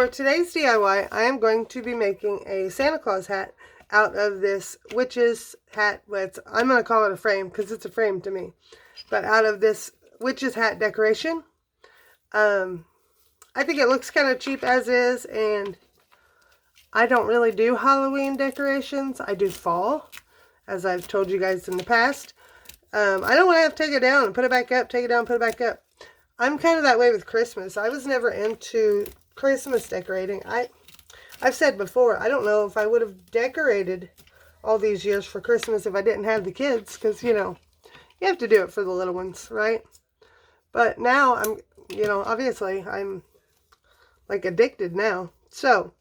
For today's DIY, I am going to be making a Santa Claus hat out of this witch's hat. I'm going to call it a frame because it's a frame to me. But out of this witch's hat decoration. I think it looks kind of cheap as is, and I don't really do Halloween decorations. I do fall, as I've told you guys in the past. I don't want to have to take it down and put it back up, take it down, put it back up. I'm kind of that way with Christmas. I was never into Christmas decorating. I've said before, I don't know if I would have decorated all these years for Christmas if I didn't have the kids, because, you know, you have to do it for the little ones, right? But now I'm, you know, obviously I'm like addicted now. So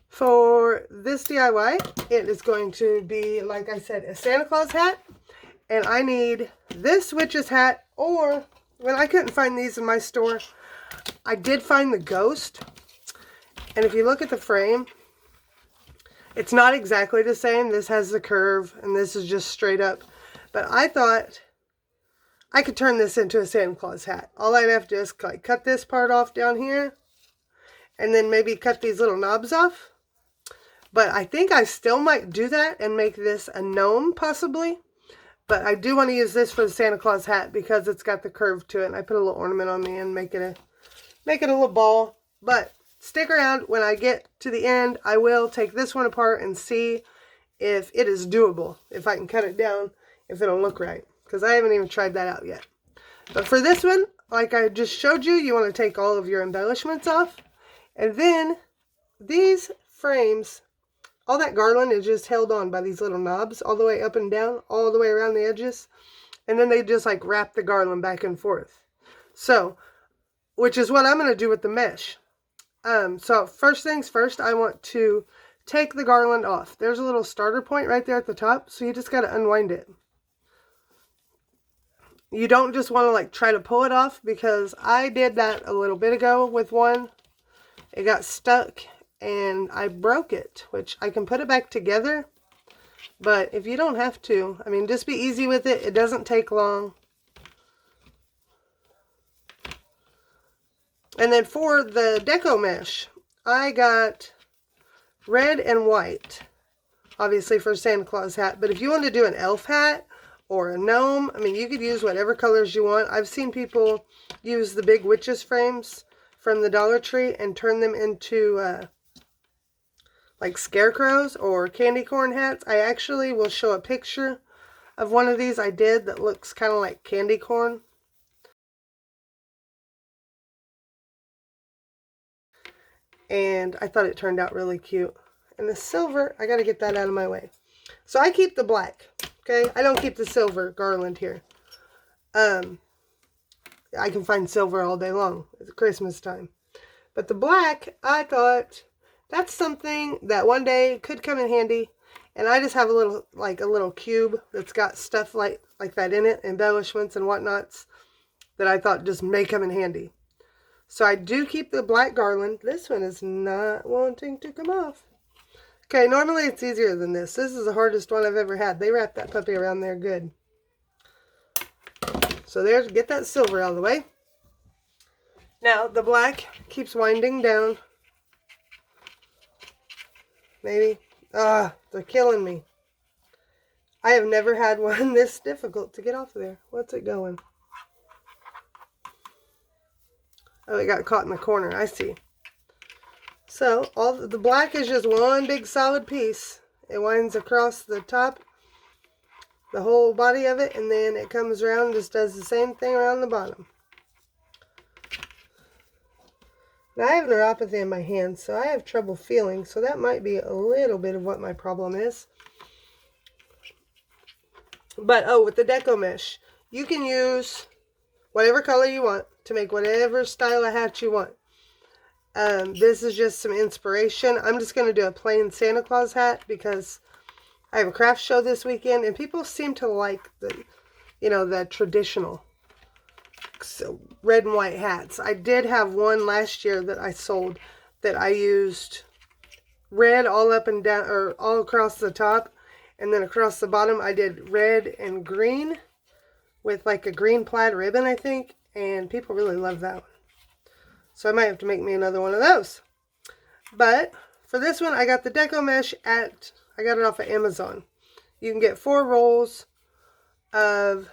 for this DIY, it is going to be, like I said, a Santa Claus hat. And I need this witch's hat, or when I couldn't find these in my store, I did find the ghost. And if you look at the frame, it's not exactly the same. This has the curve and this is just straight up. But I thought I could turn this into a Santa Claus hat. All I'd have to do is like cut this part off down here and then maybe cut these little knobs off. But I think I still might do that and make this a gnome possibly. But I do want to use this for the Santa Claus hat because it's got the curve to it. And I put a little ornament on the end, make it a little ball. But stick around. When I get to the end, I will take this one apart and see if it is doable. If I can cut it down, if it'll look right. Because I haven't even tried that out yet. But for this one, like I just showed you, you want to take all of your embellishments off. And then these frames, all that garland is just held on by these little knobs all the way up and down, all the way around the edges. And then they just like wrap the garland back and forth. So, which is what I'm going to do with the mesh. So first things first, I want to take the garland off. There's a little starter point right there at the top. So you just got to unwind it. You don't just want to like try to pull it off, because I did that a little bit ago with one. It got stuck and I broke it, which I can put it back together. But if you don't have to, I mean, just be easy with it. It doesn't take long. And then for the Deco Mesh, I got red and white, obviously for Santa Claus hat. But if you want to do an elf hat or a gnome, I mean, you could use whatever colors you want. I've seen people use the big witches frames from the Dollar Tree and turn them into like scarecrows or candy corn hats. I actually will show a picture of one of these I did that looks kind of like candy corn. And I thought it turned out really cute. And the silver, I got to get that out of my way. So I keep the black, okay? I don't keep the silver garland here. I can find silver all day long. It's Christmas time. But the black, I thought that's something that one day could come in handy. And I just have a little cube that's got stuff like that in it, embellishments and whatnots, that I thought just may come in handy. So I do keep the black garland. This one is not wanting to come off. Okay, normally it's easier than this. This is the hardest one I've ever had. They wrapped that puppy around there good. So there's, get that silver out of the way. Now the black keeps winding down. Maybe. They're killing me. I have never had one this difficult to get off of there. What's it going? Oh, it got caught in the corner. I see. So, all the black is just one big solid piece. It winds across the top, the whole body of it, and then it comes around and just does the same thing around the bottom. Now, I have neuropathy in my hands, so I have trouble feeling, so that might be a little bit of what my problem is. But, oh, with the Deco Mesh, you can use whatever color you want to make whatever style of hat you want. This is just some inspiration. I'm just going to do a plain Santa Claus hat because I have a craft show this weekend and people seem to like the, you know, the traditional red and white hats. I did have one last year that I sold that I used red all up and down, or all across the top, and then across the bottom I did red and green with like a green plaid ribbon, I think, and people really love that one. So I might have to make me another one of those. But for this one, I got the Deco Mesh I got it off of Amazon. You can get 4 rolls of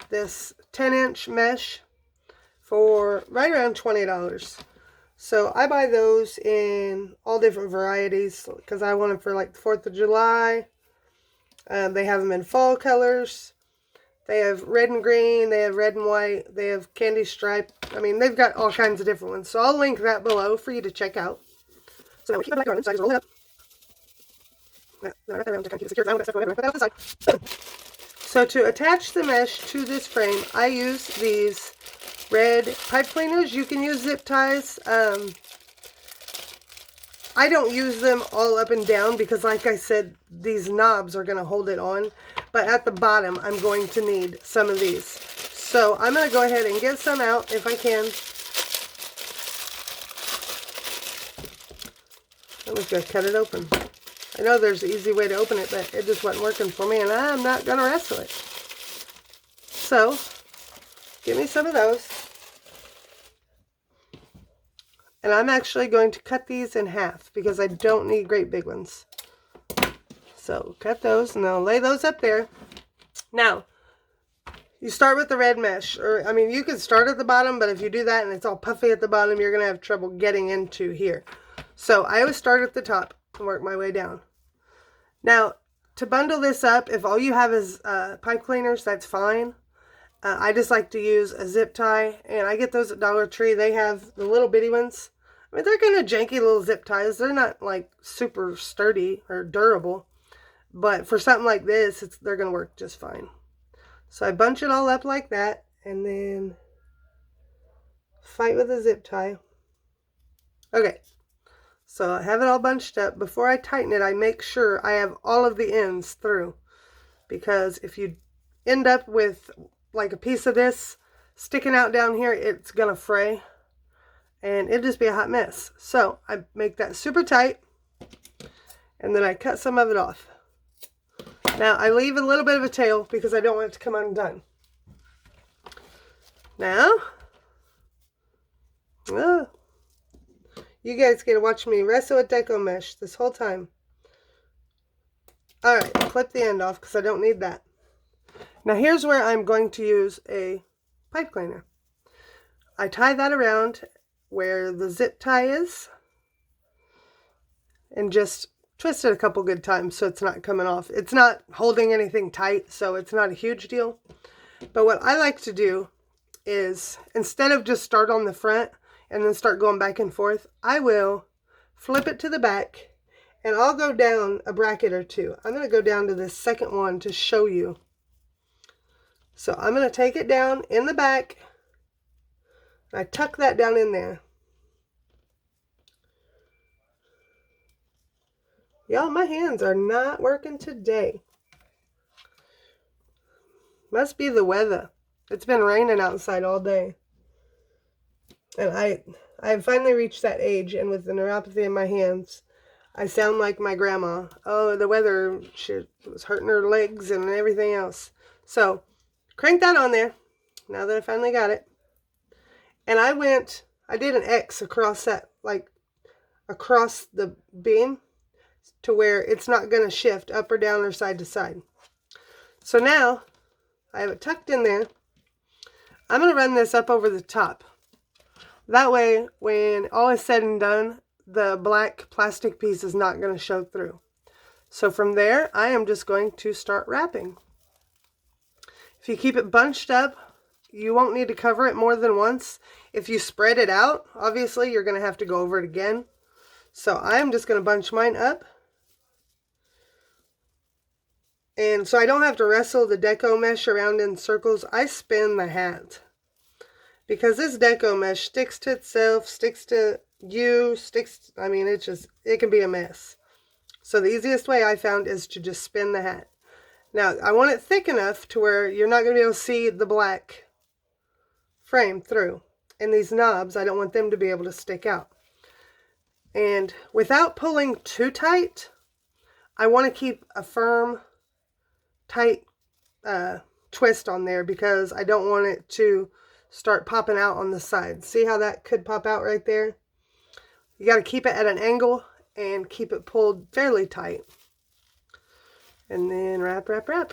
this 10-inch mesh for right around $20. So I buy those in all different varieties because I want them for like the 4th of July. They have them in fall colors. They have red and green. They have red and white. They have candy stripe. I mean, they've got all kinds of different ones. So I'll link that below for you to check out. So now we keep the black garland, so I just roll it up. No, I got that around to kind of keep it secure. I don't got stuff everywhere. Put that off the side. So to attach the mesh to this frame, I use these red pipe cleaners. You can use zip ties. I don't use them all up and down because, like I said, these knobs are going to hold it on. But at the bottom, I'm going to need some of these. So I'm going to go ahead and get some out if I can. I'm just going to cut it open. I know there's an easy way to open it, but it just wasn't working for me, and I'm not going to wrestle it. So, give me some of those. And I'm actually going to cut these in half because I don't need great big ones. So, cut those, and I'll lay those up there. Now, you start with the red mesh. Or, I mean, you could start at the bottom, but if you do that and it's all puffy at the bottom, you're going to have trouble getting into here. So, I always start at the top and work my way down. Now, to bundle this up, if all you have is pipe cleaners, that's fine. I just like to use a zip tie, and I get those at Dollar Tree. They have the little bitty ones. I mean, they're kind of janky little zip ties. They're not like super sturdy or durable, but for something like this, they're going to work just fine. So I bunch it all up like that, and then fight with a zip tie. Okay. So I have it all bunched up. Before I tighten it, I make sure I have all of the ends through. Because if you end up with like a piece of this sticking out down here, it's going to fray. And it'll just be a hot mess. So I make that super tight. And then I cut some of it off. Now I leave a little bit of a tail because I don't want it to come undone. Now, you guys get to watch me wrestle with Deco Mesh this whole time. Alright, clip the end off because I don't need that. Now here's where I'm going to use a pipe cleaner. I tie that around where the zip tie is and just twist it a couple good times so it's not coming off. It's not holding anything tight, so it's not a huge deal. But what I like to do is, instead of just start on the front and then start going back and forth, I will flip it to the back and I'll go down a bracket or two. I'm going to go down to this second one to show you. So I'm going to take it down in the back. I tuck that down in there. Y'all, my hands are not working today. Must be the weather. It's been raining outside all day. And I finally reached that age, and with the neuropathy in my hands, I sound like my grandma. Oh, the weather, she was hurting her legs and everything else. So, crank that on there, now that I finally got it. And I did an X across that, like, across the beam to where it's not going to shift up or down or side to side. So now, I have it tucked in there. I'm going to run this up over the top. That way, when all is said and done, the black plastic piece is not going to show through. So from there, I am just going to start wrapping. If you keep it bunched up, you won't need to cover it more than once. If you spread it out, obviously, you're going to have to go over it again. So I'm just going to bunch mine up. And so I don't have to wrestle the Deco Mesh around in circles. I spin the hat. Because this Deco Mesh sticks to itself, sticks to you, I mean, it can be a mess. So the easiest way I found is to just spin the hat. Now, I want it thick enough to where you're not going to be able to see the black frame through. And these knobs, I don't want them to be able to stick out. And without pulling too tight, I want to keep a firm, tight twist on there because I don't want it to start popping out on the sides. See how that could pop out right there? You got to keep it at an angle and keep it pulled fairly tight. And then wrap, wrap, wrap.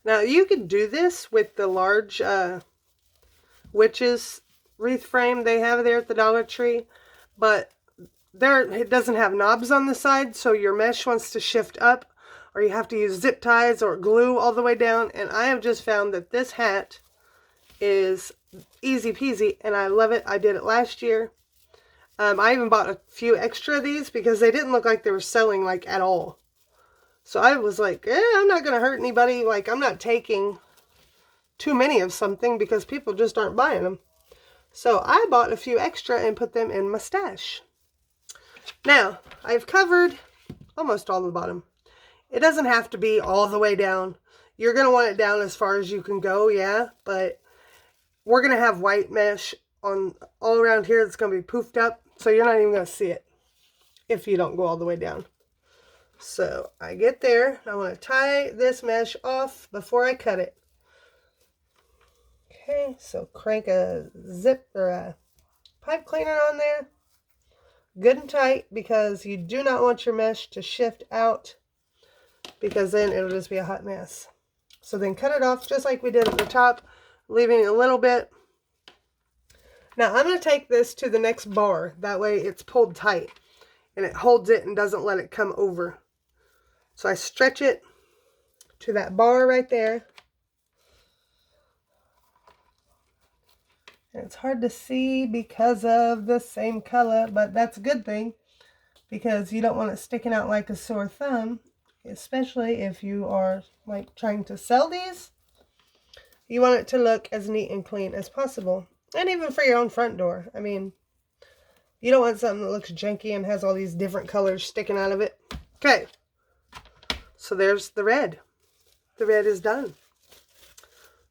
Now you could do this with the large witches wreath frame they have there at the Dollar Tree, but it doesn't have knobs on the side, so your mesh wants to shift up, or you have to use zip ties or glue all the way down. And I have just found that this hat is easy peasy, and I love it. I did it last year. I even bought a few extra of these because they didn't look like they were selling like at all. So I was like, I'm not going to hurt anybody. Like, I'm not taking too many of something because people just aren't buying them. So I bought a few extra and put them in my stash. Now, I've covered almost all the bottom. It doesn't have to be all the way down. You're going to want it down as far as you can go, yeah. But we're going to have white mesh on all around here that's going to be poofed up. So you're not even going to see it if you don't go all the way down. So I get there, I want to tie this mesh off before I cut it. Okay, so crank a zip or a pipe cleaner on there. Good and tight, because you do not want your mesh to shift out, because then it'll just be a hot mess. So then cut it off just like we did at the top, leaving a little bit. Now I'm going to take this to the next bar. That way it's pulled tight and it holds it and doesn't let it come over. So I stretch it to that bar right there. And it's hard to see because of the same color, but that's a good thing, because you don't want it sticking out like a sore thumb, especially if you are like trying to sell these. You want it to look as neat and clean as possible. And even for your own front door. I mean, you don't want something that looks janky and has all these different colors sticking out of it. Okay. So there's the red. The red is done.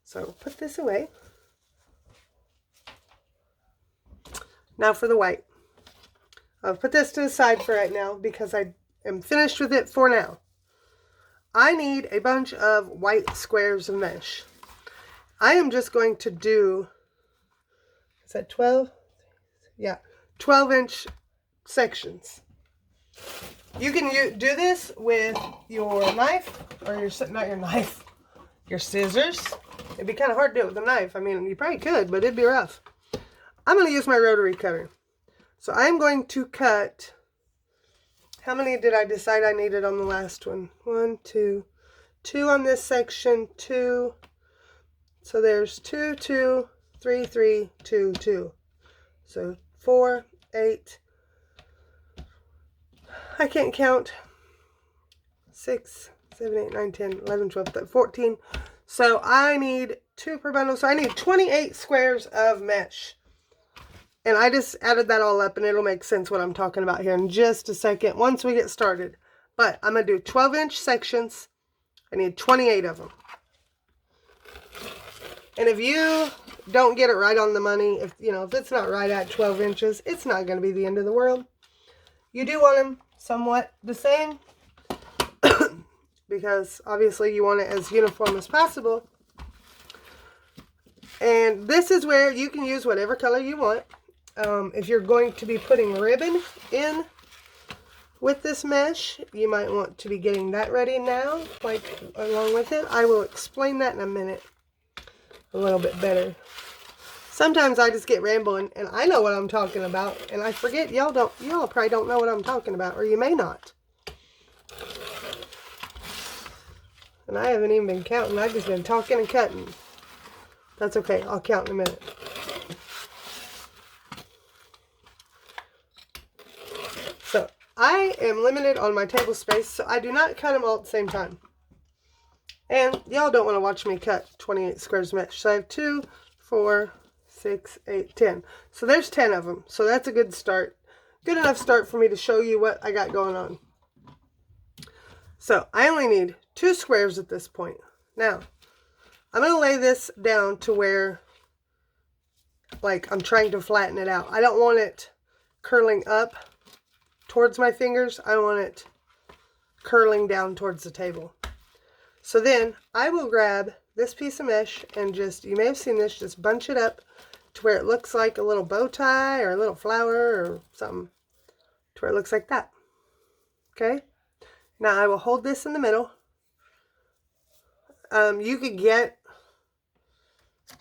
So put this away. Now for the white. I'll put this to the side for right now because I am finished with it for now. I need a bunch of white squares of mesh. I am just going to do, is that 12? Yeah, 12-inch sections. You can do this with your knife, or not your knife, your scissors. It'd be kind of hard to do it with a knife. I mean, you probably could, but it'd be rough. I'm going to use my rotary cutter. So I'm going to cut, how many did I decide I needed on the last one? 1, 2, 2 on this section, 2. So there's 2, 2, 3, 3, 2, 2. So 4, 8. I can't count. 6, 7, 8, 9, 10, 11, 12, 14. So I need 2 per bundle. So I need 28 squares of mesh. And I just added that all up, and it'll make sense what I'm talking about here in just a second once we get started. But I'm going to do 12-inch sections. I need 28 of them. And if you don't get it right on the money, if it's not right at 12 inches, it's not going to be the end of the world. You do want them somewhat the same, because obviously you want it as uniform as possible. And this is where you can use whatever color you want. If you're going to be putting ribbon in with this mesh, you might want to be getting that ready now, like along with it. I will explain that in a minute a little bit better. Sometimes I just get rambling and I know what I'm talking about, and I forget y'all probably don't know what I'm talking about, or you may not. And I haven't even been counting. I've just been talking and cutting. That's okay. I'll count in a minute. So I am limited on my table space, so I do not cut them all at the same time. And y'all don't want to watch me cut 28 squares of mesh. So I have 2, 4, 6, 8, 10. So there's 10 of them. So that's a good start. Good enough start for me to show you what I got going on. So I only need 2 squares at this point. Now, I'm going to lay this down to where, like, I'm trying to flatten it out. I don't want it curling up towards my fingers. I want it curling down towards the table. So then I will grab this piece of mesh and just, you may have seen this, just bunch it up to where it looks like a little bow tie or a little flower or something, to where it looks like that. Okay? Now I will hold this in the middle. You could get,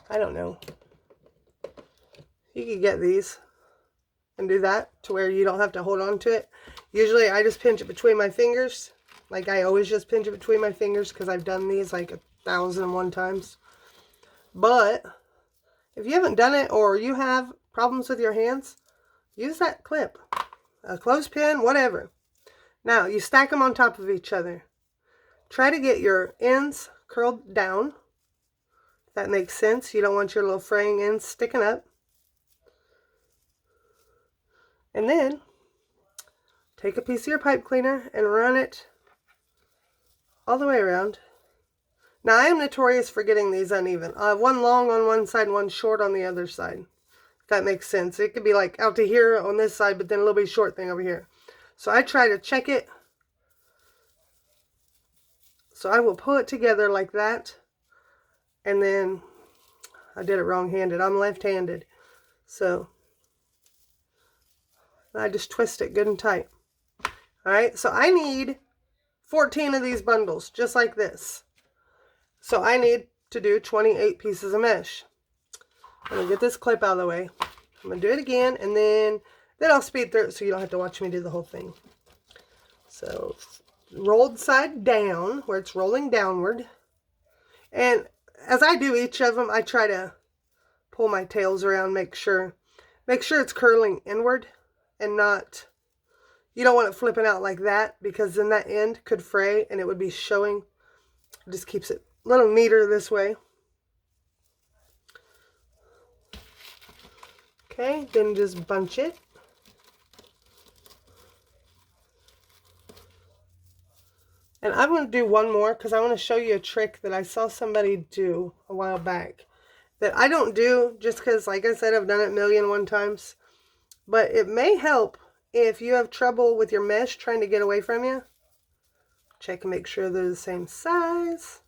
I don't know, you could get these and do that to where you don't have to hold on to it. Usually I just pinch it between my fingers. Like I always just pinch it between my fingers because I've done these like 1,001 times. But if you haven't done it or you have problems with your hands, use that clip, a clothespin, whatever. Now you stack them on top of each other. Try to get your ends curled down. If that makes sense. You don't want your little fraying ends sticking up. And then take a piece of your pipe cleaner and run it all the way around. Now I am notorious for getting these uneven. One long on one side, one short on the other side. If that makes sense. It could be like out to here on this side, but then a little bit short thing over here. So I try to check it. So I will pull it together like that. And then, I did it wrong-handed. I'm left-handed. So, I just twist it good and tight. Alright, so I need 14 of these bundles, just like this. So I need to do 28 pieces of mesh. I'm going to get this clip out of the way. I'm going to do it again, and then I'll speed through it so you don't have to watch me do the whole thing. So, rolled side down, where it's rolling downward. And as I do each of them, I try to pull my tails around, make sure it's curling inward and not, you don't want it flipping out like that, because then that end could fray and it would be showing. It just keeps it a little neater this way. Okay, then just bunch it. And I'm going to do one more because I want to show you a trick that I saw somebody do a while back. That I don't do just because, like I said, I've done it 1,000,001 times. But it may help if you have trouble with your mesh trying to get away from you. Check and make sure they're the same size.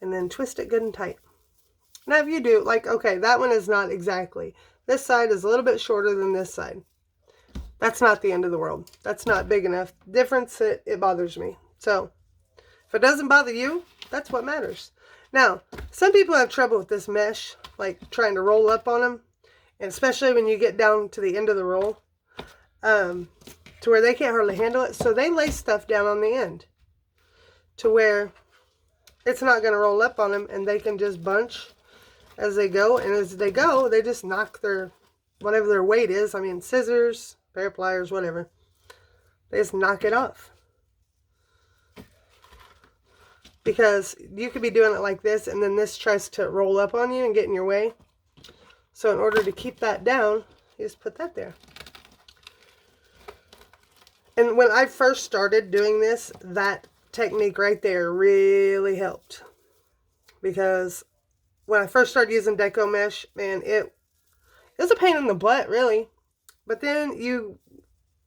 And then twist it good and tight. Now if you do, like, okay, that one is not exactly. This side is a little bit shorter than this side. That's not the end of the world. That's not big enough difference. It bothers me. So, if it doesn't bother you, that's what matters. Now, some people have trouble with this mesh, like trying to roll up on them. And especially when you get down to the end of the roll, to where they can't hardly handle it. So they lay stuff down on the end to where it's not going to roll up on them, and they can just bunch as they go. And as they go, they just knock their, whatever their weight is, I mean scissors, pair of pliers, whatever, they just knock it off. Because you could be doing it like this, and then this tries to roll up on you and get in your way. So in order to keep that down, you just put that there. And when I first started doing this, that technique right there really helped. Because when I first started using Deco Mesh, man, it was a pain in the butt, really. But then you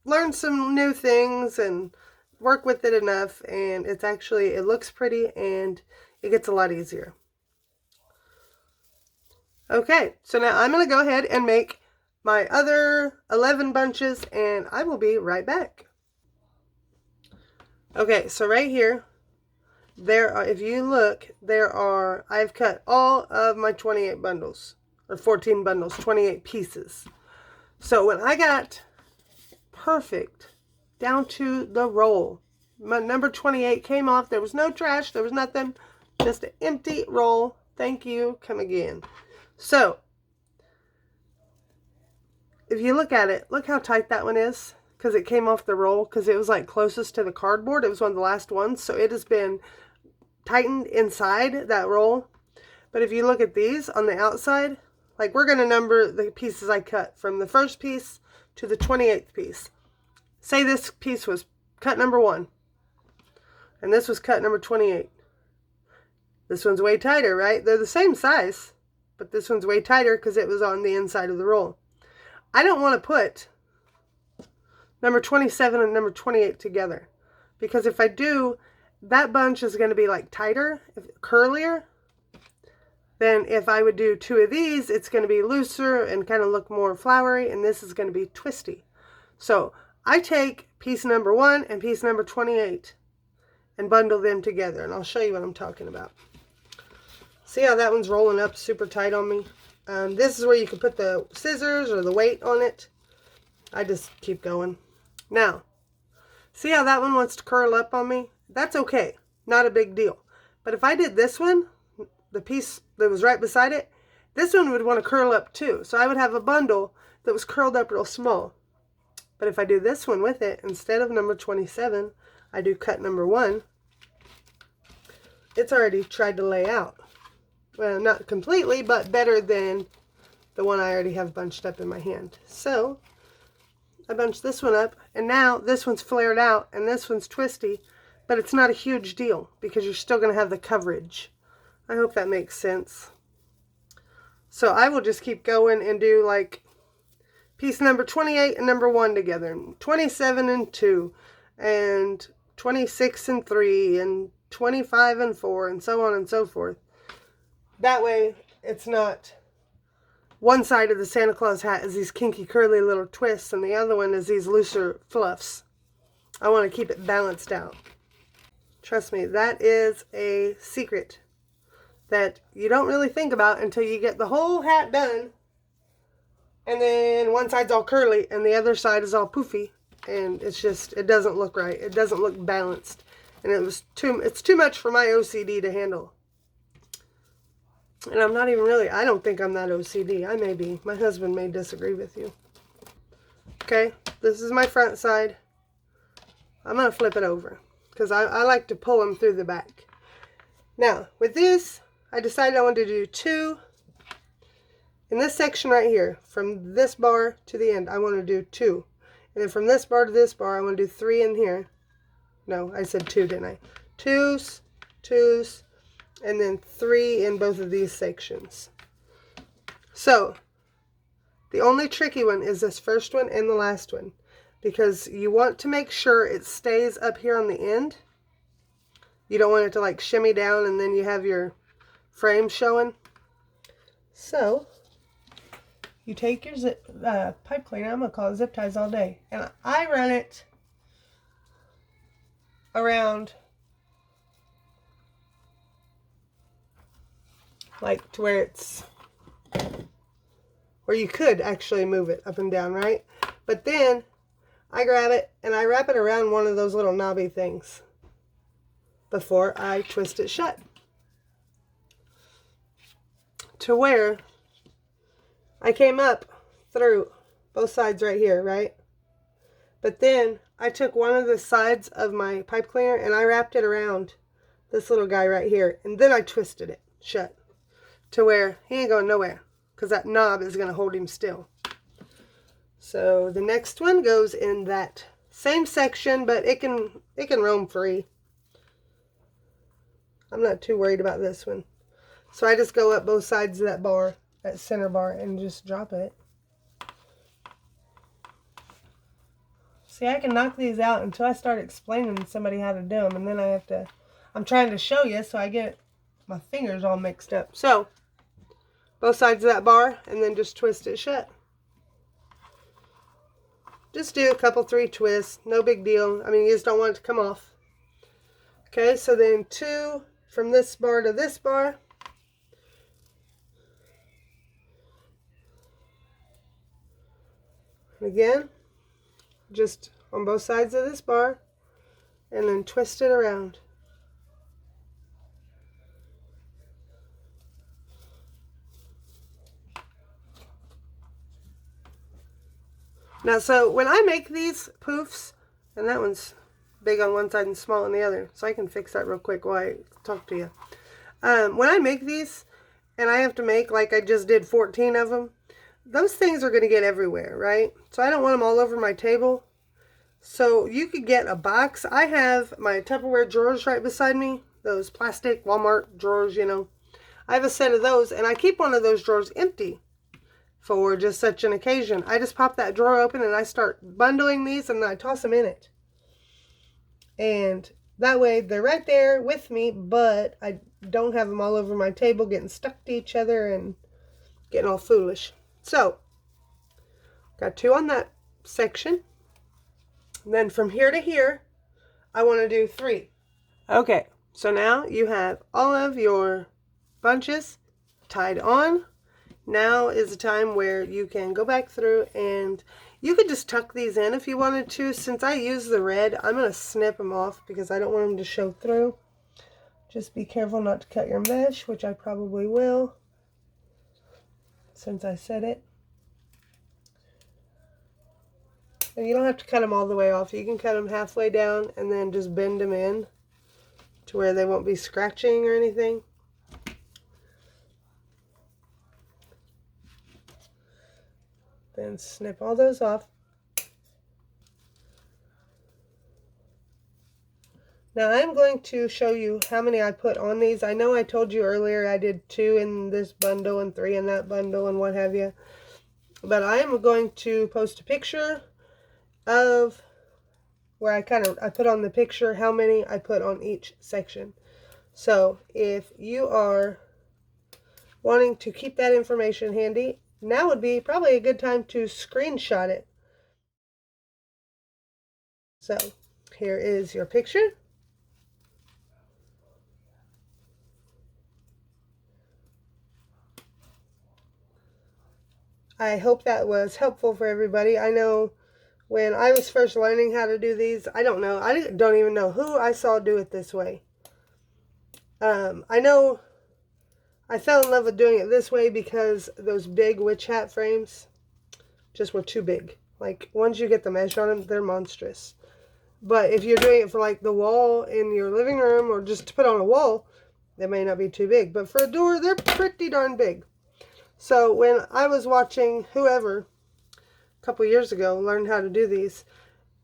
learn some new things and work with it enough, and it's actually, it looks pretty and it gets a lot easier. Okay, so now I'm going to go ahead and make my other 11 bunches, and I will be right back. Okay, so right here, there are, if you look, I've cut all of my 28 bundles, or 14 bundles, 28 pieces. So when I got perfect down to the roll, my number 28 came off. There was no trash, there was nothing, just an empty roll. Thank you, come again. So, if you look at it, look how tight that one is, because it came off the roll, because it was like closest to the cardboard. It was one of the last ones, so it has been tightened inside that roll. But if you look at these on the outside, like, we're going to number the pieces I cut from the first piece to the 28th piece. Say this piece was cut number 1, and this was cut number 28. This one's way tighter, right? They're the same size, but this one's way tighter because it was on the inside of the roll. I don't want to put number 27 and number 28 together, because if I do, that bunch is going to be like tighter, curlier. Then if I would do 2 of these, it's going to be looser and kind of look more flowery, and this is going to be twisty. So I take piece number 1 and piece number 28 and bundle them together, and I'll show you what I'm talking about. See how that one's rolling up super tight on me? This is where you can put the scissors or the weight on it. I just keep going. Now, see how that one wants to curl up on me? That's okay, not a big deal. But if I did this one, the piece that was right beside it, this one would want to curl up too. So I would have a bundle that was curled up real small. But if I do this one with it, instead of number 27, I do cut number 1. It's already tried to lay out. Well, not completely, but better than the one I already have bunched up in my hand. So I bunch this one up, and now this one's flared out and this one's twisty, but it's not a huge deal because you're still going to have the coverage. I hope that makes sense. So I will just keep going and do like piece number 28 and number 1 together, 27 and 2, and 26 and 3, and 25 and 4, and so on and so forth. That way it's not one side of the Santa Claus hat is these kinky curly little twists and the other one is these looser fluffs. I want to keep it balanced out. Trust me, that is a secret that you don't really think about until you get the whole hat done, and then one side's all curly and the other side is all poofy, and it's just, it doesn't look right. It doesn't look balanced, and it's too much for my OCD to handle. And I'm not even really, I don't think I'm that OCD. I may be. My husband may disagree with you. Okay, this is my front side. I'm going to flip it over because I like to pull them through the back. Now, with this, I decided I wanted to do 2 in this section right here. From this bar to the end, I want to do 2. And then from this bar to this bar, I want to do 3 in here. No, I said 2, didn't I? 2s, 2s, and then 3 in both of these sections. So the only tricky one is this first one and the last one, because you want to make sure it stays up here on the end. You don't want it to like shimmy down and then you have your frame showing. So you take your pipe cleaner, I'm going to call it zip ties all day, and I run it around like to where it's, where you could actually move it up and down, right? But then I grab it and I wrap it around one of those little knobby things before I twist it shut, to where I came up through both sides right here, right? But then I took one of the sides of my pipe cleaner and I wrapped it around this little guy right here, and then I twisted it shut to where he ain't going nowhere, because that knob is going to hold him still. So the next one goes in that same section, but it can roam free. I'm not too worried about this one. So I just go up both sides of that bar, that center bar, and just drop it. See, I can knock these out until I start explaining to somebody how to do them, and then I'm trying to show you, so I get my fingers all mixed up. So both sides of that bar, and then just twist it shut. Just do a couple, 3 twists, no big deal. I mean, you just don't want it to come off. Okay, so then 2 from this bar to this bar. And again, just on both sides of this bar, and then twist it around. Now, so when I make these poofs, and that one's big on one side and small on the other, so I can fix that real quick while I talk to you. When I make these, and I have to make, like I just did 14 of them, those things are going to get everywhere, right? So I don't want them all over my table. So you could get a box. I have my Tupperware drawers right beside me, those plastic Walmart drawers, you know. I have a set of those, and I keep one of those drawers empty for just such an occasion. I just pop that drawer open and I start bundling these, and I toss them in it. And that way they're right there with me, but I don't have them all over my table getting stuck to each other and getting all foolish. So, got 2 on that section. And then from here to here, I want to do 3. Okay, so now you have all of your bunches tied on. Now is the time where you can go back through, and you could just tuck these in if you wanted to. Since I use the red, I'm going to snip them off because I don't want them to show through. Just be careful not to cut your mesh, which I probably will, since I said it. And you don't have to cut them all the way off. You can cut them halfway down and then just bend them in to where they won't be scratching or anything. Then snip all those off. Now I'm going to show you how many I put on these. I know I told you earlier I did 2 in this bundle and 3 in that bundle and what have you. But I am going to post a picture of where I put on the picture how many I put on each section. So if you are wanting to keep that information handy, now would be probably a good time to screenshot it. So here is your picture. I hope that was helpful for everybody. I know when I was first learning how to do these, I don't even know who I saw do it this way. I know I fell in love with doing it this way because those big witch hat frames just were too big. Like, once you get the mesh on them, they're monstrous. But if you're doing it for like the wall in your living room or just to put on a wall, they may not be too big. But for a door, they're pretty darn big. So when I was watching whoever a couple years ago learn how to do these,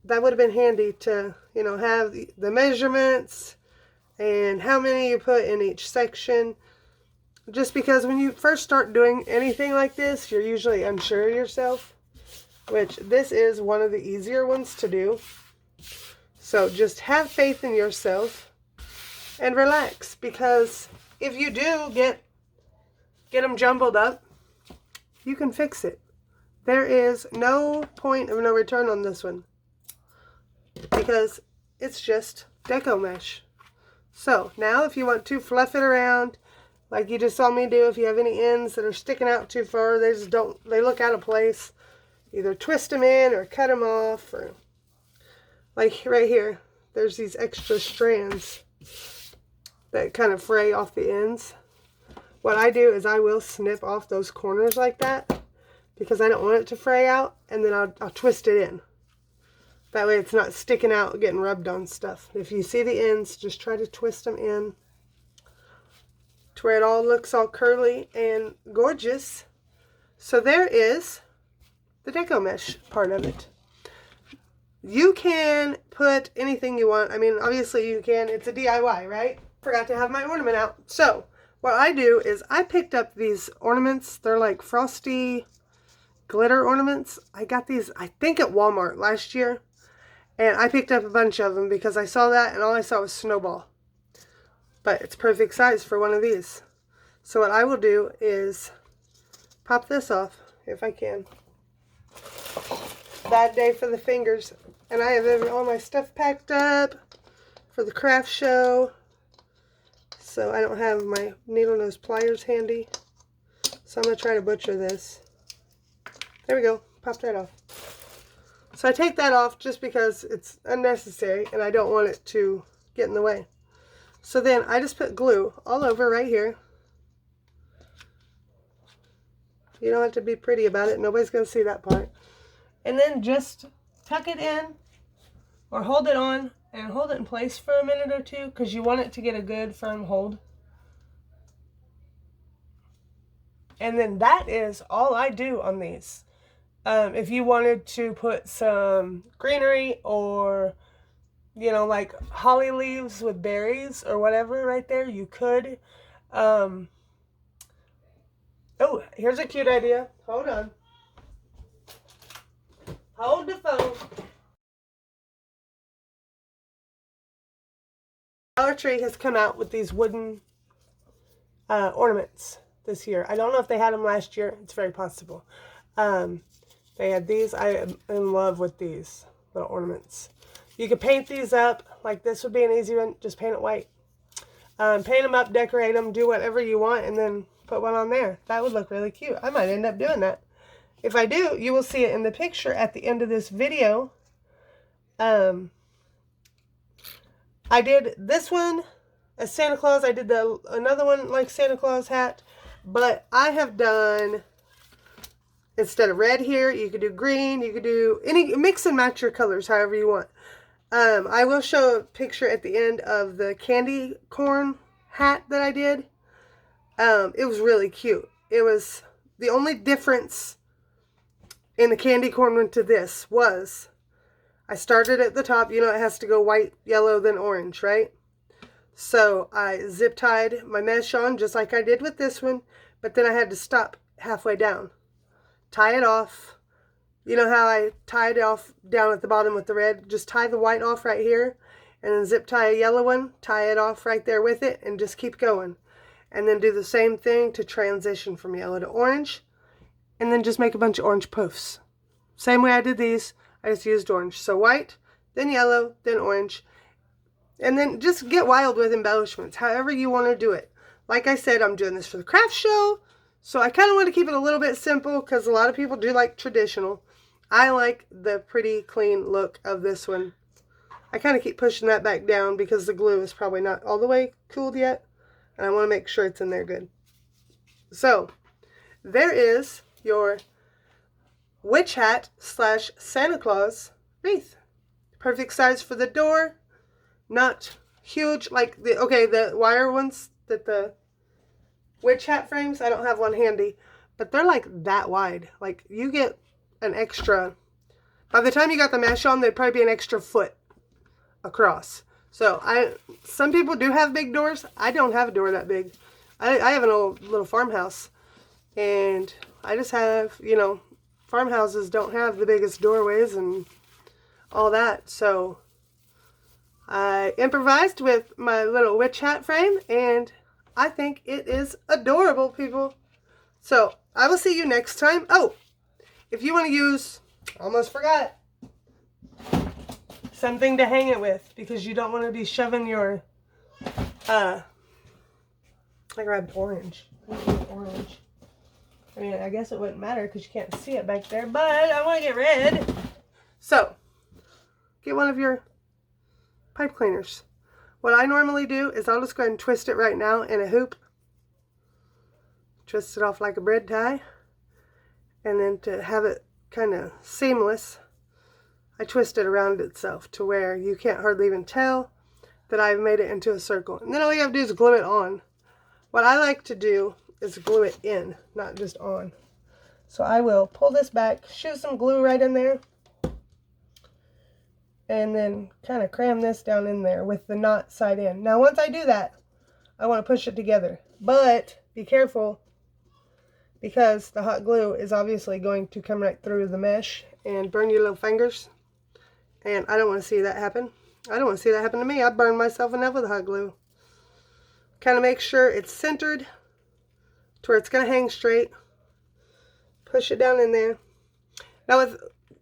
that would have been handy to, you know, have the measurements and how many you put in each section. Just because when you first start doing anything like this, you're usually unsure of yourself, which this is one of the easier ones to do. So just have faith in yourself and relax, because if you do get them jumbled up, you can fix it. There is no point of no return on this one because it's just Deco Mesh. So now if you want to fluff it around, like you just saw me do, if you have any ends that are sticking out too far, they look out of place, either twist them in or cut them off, or like right here, there's these extra strands that kind of fray off the ends. What I do is I will snip off those corners like that because I don't want it to fray out, and then I'll twist it in. That way it's not sticking out, getting rubbed on stuff. If you see the ends, just try to twist them in to where it all looks all curly and gorgeous. So there is the Deco Mesh part of it. You can put anything you want. I mean, obviously you can. It's a DIY, right? Forgot to have my ornament out. So what I do is I picked up these ornaments. They're like frosty glitter ornaments. I got these, I think, at Walmart last year. And I picked up a bunch of them because I saw that and all I saw was Snowball. But it's perfect size for one of these. So what I will do is pop this off if I can. Bad day for the fingers. And I have all my stuff packed up for the craft show. So I don't have my needle nose pliers handy. So I'm going to try to butcher this. There we go. Popped that off. So I take that off just because it's unnecessary and I don't want it to get in the way. So then I just put glue all over right here. You don't have to be pretty about it. Nobody's going to see that part. And then just tuck it in or hold it on and hold it in place for a minute or two because you want it to get a good firm hold. And then that is all I do on these. If you wanted to put some greenery or, you know, like holly leaves with berries or whatever right there, you could. Oh, here's a cute idea. Hold on. Hold the phone. Dollar Tree has come out with these wooden ornaments this year. I don't know if they had them last year. It's very possible. They had these. I am in love with these little ornaments. You could paint these up. Like this would be an easy one. Just paint it white. Paint them up, decorate them, do whatever you want, and then put one on there. That would look really cute. I might end up doing that. If I do, you will see it in the picture at the end of this video. I did this one as Santa Claus. I did another one like Santa Claus hat. But I have done, instead of red here, you could do green. You could do any, mix and match your colors however you want. I will show a picture at the end of the candy corn hat that I did. It was really cute. It was, the only difference in the candy corn one to this was, I started at the top. You know it has to go white, yellow, then orange, right? So I zip tied my mesh on just like I did with this one. But then I had to stop halfway down. Tie it off. You know how I tied it off down at the bottom with the red? Just tie the white off right here. And then zip tie a yellow one. Tie it off right there with it. And just keep going. And then do the same thing to transition from yellow to orange. And then just make a bunch of orange puffs. Same way I did these. I just used orange. So white, then yellow, then orange. And then just get wild with embellishments. However you want to do it. Like I said, I'm doing this for the craft show. So I kind of want to keep it a little bit simple. Because a lot of people do like traditional. I like the pretty clean look of this one. I kind of keep pushing that back down because the glue is probably not all the way cooled yet. And I want to make sure it's in there good. So, there is your witch hat / Santa Claus wreath. Perfect size for the door. Not huge like the wire ones that the witch hat frames. I don't have one handy. But they're like that wide. Like you get an extra, by the time you got the mesh on, they'd probably be an extra foot across. So some people do have big doors. I don't have a door that big. I have an old little farmhouse. And I just have, you know, farmhouses don't have the biggest doorways and all that. So I improvised with my little witch hat frame. And I think it is adorable, people. So I will see you next time. Oh, if you want to use, almost forgot, something to hang it with, because you don't want to be shoving your, I grabbed orange. Orange. I mean, I guess it wouldn't matter because you can't see it back there, but I want to get red. So, get one of your pipe cleaners. What I normally do is I'll just go ahead and twist it right now in a hoop. Twist it off like a bread tie. And then to have it kind of seamless, I twist it around itself to where you can't hardly even tell that I've made it into a circle. And then all you have to do is glue it on. What I like to do is glue it in, not just on. So I will pull this back, shoot some glue right in there, and then kind of cram this down in there with the knot side in. Now once I do that, I want to push it together. But be careful, because the hot glue is obviously going to come right through the mesh and burn your little fingers. And I don't want to see that happen. I don't want to see that happen to me. I burned myself enough with hot glue. Kind of make sure it's centered to where it's going to hang straight. Push it down in there. Now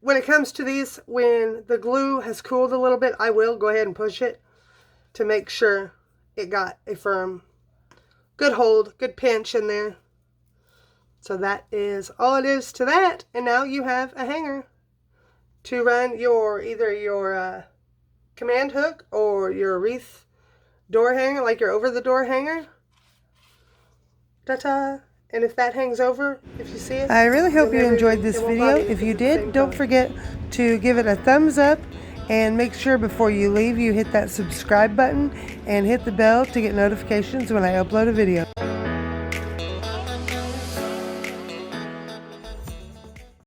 when it comes to these, when the glue has cooled a little bit, I will go ahead and push it to make sure it got a firm, good hold, good pinch in there. So that is all it is to that. And now you have a hanger to run your either your command hook or your wreath door hanger, like your over the door hanger. Ta-ta. And if that hangs over, if you see it. I really hope you enjoyed this video. If you did, don't forget to give it a thumbs up. And make sure before you leave you hit that subscribe button and hit the bell to get notifications when I upload a video.